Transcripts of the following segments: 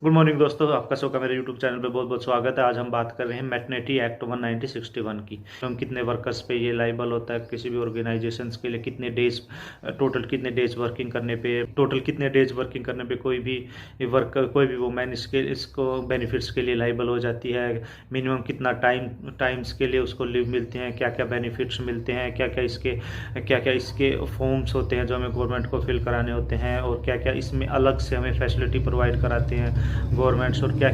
Good morning दोस्तों, आपका सबका मेरे यूट्यूब चैनल पे बहुत बहुत स्वागत है। आज हम बात कर रहे हैं मैटरनिटी एक्ट 1961 की। हम कितने वर्कर्स पे ये लाइबल होता है, किसी भी ऑर्गेनाइजेशंस के लिए कितने डेज टोटल कितने डेज वर्किंग करने पे कोई भी वर्कर, कोई भी वुमेन इसको बेनिफिट्स के लिए लाइबल हो जाती है। मिनिमम कितना टाइम्स के लिए उसको लीव मिलते हैं, क्या क्या बेनिफिट्स मिलते हैं, क्या क्या इसके फॉर्म्स होते हैं जो हमें गवर्नमेंट को फिल कराने होते हैं, और क्या क्या इसमें अलग से हमें फैसिलिटी प्रोवाइड कराते हैं गवर्नमेंट्स, और क्या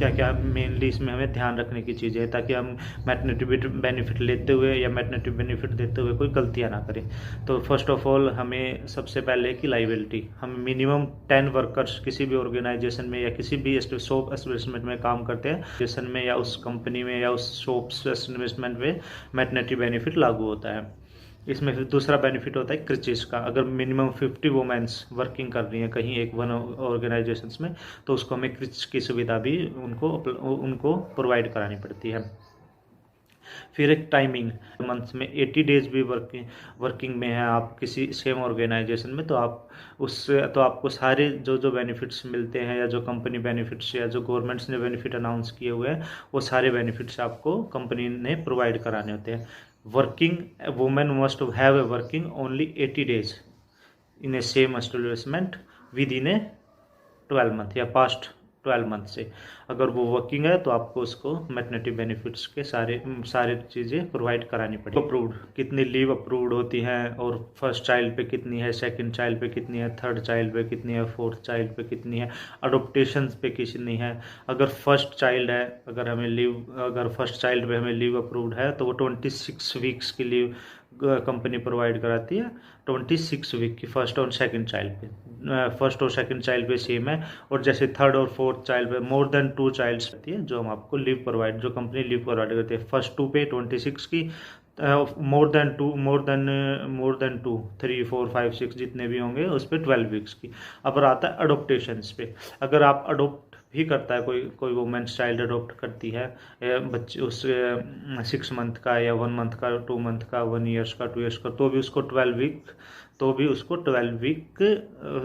क्या मेनली इसमें हमें ध्यान रखने की चीज़ें हैं ताकि हम मैटरनिटी बेनिफिट लेते हुए या मैटरनिटी बेनिफिट देते हुए कोई गलतियां ना करें। तो फर्स्ट ऑफ ऑल हमें सबसे पहले की लाइबिलिटी, हम मिनिमम 10 वर्कर्स किसी भी ऑर्गेनाइजेशन में या किसी भी शॉप एस्टेब्लिशमेंट में काम करते हैं, एस्टेब्लिशमेंट में या उस कंपनी में या उस शॉप एस्टेब्लिशमेंट में मैटरनिटी बेनिफिट लागू होता है। इसमें फिर दूसरा बेनिफिट होता है क्रिचेस का। अगर मिनिमम 50 वुमेन्स वर्किंग कर रही हैं कहीं एक वन ऑर्गेनाइजेशंस में, तो उसको हमें क्रिच की सुविधा भी उनको प्रोवाइड करानी पड़ती है। फिर एक टाइमिंग, मंथ में 80 डेज भी वर्किंग में है आप किसी सेम ऑर्गेनाइजेशन में, तो आपको सारे जो बेनिफिट्स मिलते हैं, या जो कंपनी बेनिफिट्स या जो गवर्नमेंट्स ने बेनिफिट अनाउंस किए हुए हैं, वो सारे बेनिफिट्स आपको कंपनी ने प्रोवाइड कराने होते हैं। Working women must have a working only 80 days in A same establishment with in A 12 month या पास्ट 12 मंथ से। अगर वो वर्किंग है तो आपको उसको मैटरनिटी बेनिफिट्स के सारे चीज़ें प्रोवाइड करानी पड़ेगी। अप्रूव्ड कितनी लीव अप्रूव्ड होती हैं, और फर्स्ट चाइल्ड पे कितनी है, सेकंड चाइल्ड पे कितनी है, थर्ड चाइल्ड पे कितनी है, फोर्थ चाइल्ड पे कितनी है, अडोप्टेशन पे कितनी है। अगर फर्स्ट चाइल्ड है, अगर फर्स्ट चाइल्ड पे हमें लीव अप्रूव्ड है तो वो 26 वीक्स की लीव कंपनी प्रोवाइड कराती है। 26 वीक की फर्स्ट और सेकंड चाइल्ड पे, फर्स्ट और सेकंड चाइल्ड पे सेम है। और जैसे थर्ड और फोर्थ चाइल्ड पे मोर देन 2 चाइल्ड्स रहती है जो हम आपको जो कंपनी लीव प्रोवाइड करती है। फर्स्ट 2 पे 26 की, मोर देन टू 3 4 5 6 जितने भी होंगे उस पर 12 वीक्स की। अब आता है अडोप्टेशंस पे। अगर आप अडोप्ट भी करता है, कोई वुमेन्स चाइल्ड अडोप्ट करती है, बच्चे उस 6 मंथ का या 1 मंथ का, 2 मंथ का, 1 ईयर्स का, 2 ईयर्स का, तो भी उसको 12 वीक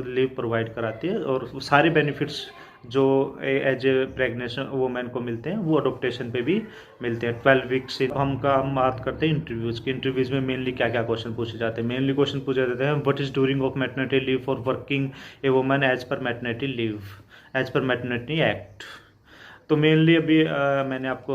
लीव प्रोवाइड कराती है। और सारे बेनिफिट्स जो एज ए प्रेगनेंट वुमेन को मिलते हैं वो अडोप्टेशन पे भी मिलते हैं 12 वीक से। हम बात करते हैं इंटरव्यूज़ की। इंटरव्यूज़ में मेनली क्या क्या क्वेश्चन पूछे जाते हैं? मेनली क्वेश्चन पूछे जाते हैं, what is during of maternity leave for working a woman as per maternity act. तो मेनली अभी मैंने आपको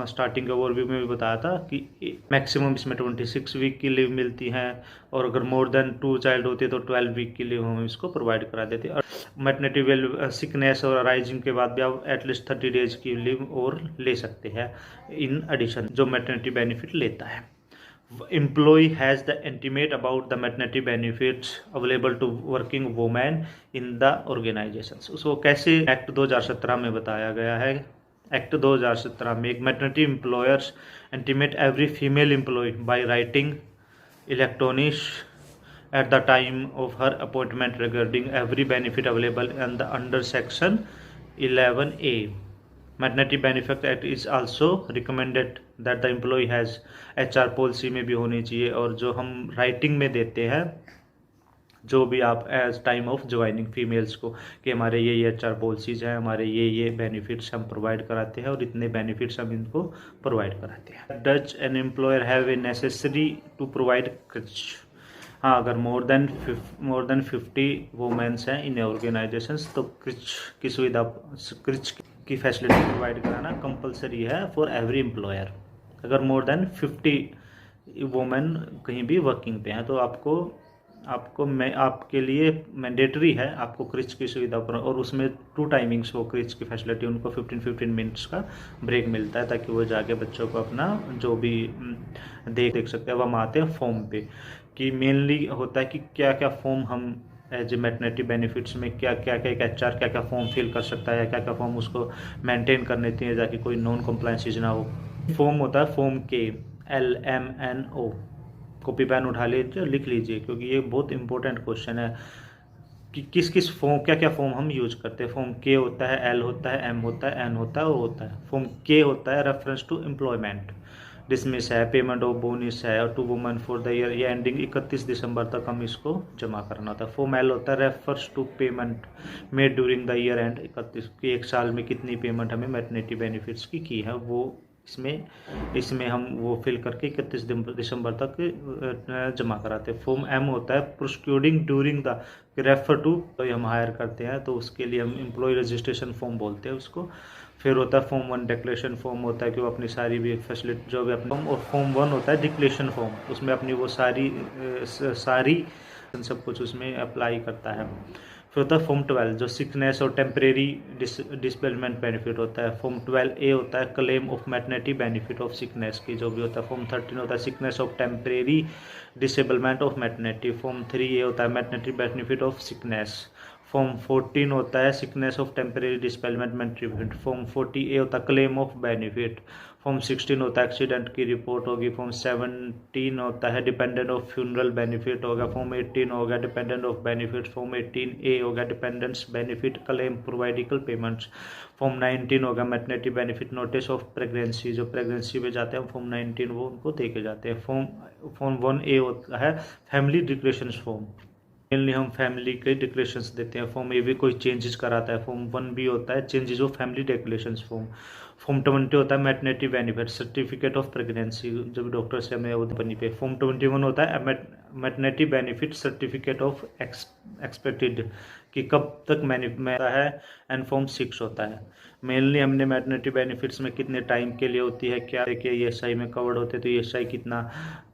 स्टार्टिंग ओवरव्यू में भी बताया था कि मैक्सिमम इसमें 26 वीक की लीव मिलती है, और अगर मोर देन 2 चाइल्ड होती है तो 12 वीक की लीव हम इसको प्रोवाइड करा देते हैं। और मैटरनिटी सिकनेस और अराइजिंग के बाद भी आप एटलीस्ट 30 डेज की लीव और ले सकते हैं इन एडिशन, जो मैटरनिटी बेनिफिट लेता है। Employee has the intimate about the maternity benefits available to working women in the organizations। उसको कैसे एक्ट 2017 में बताया गया है। एक्ट 2017 में एक maternity employers intimate every female employ by writing electronic at the time of her appointment regarding every benefit available under section 11A। Maternity benefit act is also recommended that the employ has HR policy में भी होनी चाहिए, और जो हम writing में देते हैं, जो भी आप as time of joining females को, कि हमारे ये HR पॉलिसीज हैं, हमारे ये बेनिफिट्स हम प्रोवाइड कराते हैं, और इतने बेनिफिट्स हम इनको प्रोवाइड कराते हैं। Such an employer have a necessary to provide creche. हाँ, अगर मोर देन 50 वुमेन्स हैं इन ऑर्गेनाइजेशंस, तो क्रिच की फैसिलिटी प्रोवाइड कराना कंपलसरी है फॉर एवरी एम्प्लॉयर। अगर मोर देन 50 वुमेन कहीं भी वर्किंग पे हैं, तो आपके लिए मैंडेटरी है आपको क्रिच की सुविधा पर, और उसमें 2 टाइमिंग्स हो क्रिच की फैसिलिटी। उनको 15 मिनट्स का ब्रेक मिलता है ताकि वो जाके बच्चों को अपना जो भी देख सकते हैं। वो हम आते हैं फॉर्म पे, कि मेनली होता है कि क्या क्या फॉर्म हम एज ए मैटरनिटी बेनिफिट्स में क्या एक HR क्या क्या फॉर्म फिल कर सकता है, क्या क्या फॉर्म उसको मेंटेन करने चाहिए ताकि कोई नॉन कंप्लायंस ना हो। फॉर्म होता है फॉर्म के, LMNO। कॉपी पेन उठा लीजिए, लिख लीजिए, क्योंकि ये बहुत इंपॉर्टेंट क्वेश्चन है कि किस फॉर्म, क्या फॉर्म हम यूज करते हैं। फॉर्म के होता है, L होता है, M होता है, N होता है, O होता है। फॉर्म के होता है रेफरेंस टू एम्प्लॉयमेंट, डिसमिस है, पेमेंट ऑफ बोनस है, और to woman for the year, ये एंडिंग 31 दिसंबर तक हम इसको जमा करना होता है। फॉर्म एल होता है refers to payment made during the year end 31 की, एक साल में कितनी पेमेंट हमें मैटरनिटी बेनिफिट्स की है वो इसमें हम वो फिल करके 31 दिसंबर तक जमा कराते हैं। फॉर्म एम होता है प्रोसीक्यूडिंग ड्यूरिंग द रेफर टू, तो हम हायर करते हैं तो उसके लिए हम एम्प्लॉय रजिस्ट्रेशन फॉर्म बोलते हैं उसको। फिर होता है फॉर्म 1 डिक्लेरेशन फॉर्म, होता है कि वो अपनी सारी भी फैसिलिटी जो भी अपने, और फॉर्म 1 होता है डिक्लेरेशन फॉर्म, उसमें अपनी वो सारी सब कुछ उसमें अप्लाई करता है। फिर होता है फॉर्म 12 जो सिकनेस और टेम्परेरी डिसेबलमेंट बेनिफिट होता है। फॉर्म 12A होता है claim of maternity benefit of sickness की जो भी होता है। फॉर्म 13 होता है sickness of temporary disablement of maternity. Form 3A होता है maternity benefit of sickness. Form 14 होता है sickness of temporary disablement benefit. Form 40A होता है क्लेम ऑफ बेनिफिट। फॉर्म 16 होता है एक्सीडेंट की रिपोर्ट होगी। फॉर्म 17 होता है डिपेंडेंट ऑफ फ्यूनरल बेनिफिट होगा। फॉर्म 18 होगा dependent of benefit. Form 18A होगा dependents benefit claim periodical payments. Form 19 होगा maternity benefit notice of pregnancy, जो प्रेगनेंसी पे जाते हैं फॉर्म 19 वो उनको दे के जाते हैं। फॉर्म 1A होता है फैमिली डिक्लेरेशन फॉर्म, मेनली हम फैमिली के डिक्लेरेशंस देते हैं। फॉर्म ए भी कोई चेंजेस कराता है। फॉर्म 1B होता है changes of family declarations form. Form 20 होता है maternity benefit certificate of pregnancy, जब डॉक्टर से हमें वो बनी पे। फॉर्म 21 होता है maternity benefit certificate of expected कि कब तक मैटर है। एंड फॉर्म 6 होता है मेनली हमने मैटरनिटी बेनिफिट्स में कितने टाइम के लिए होती है, क्या कि ESI में कवर्ड होते हैं तो ESI कितना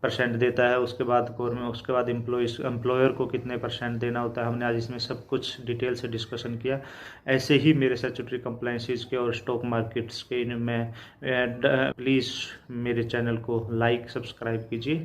% देता है, उसके बाद गवर्नमेंट, उसके बाद एम्प्लॉयर को कितने % देना होता है। हमने आज इसमें सब कुछ डिटेल से डिस्कशन किया। ऐसे ही मेरे स्टैट्यूटरी कंप्लायंसेस के और स्टॉक मार्केट्स के इनमें प्लीज़ मेरे चैनल को लाइक सब्सक्राइब कीजिए।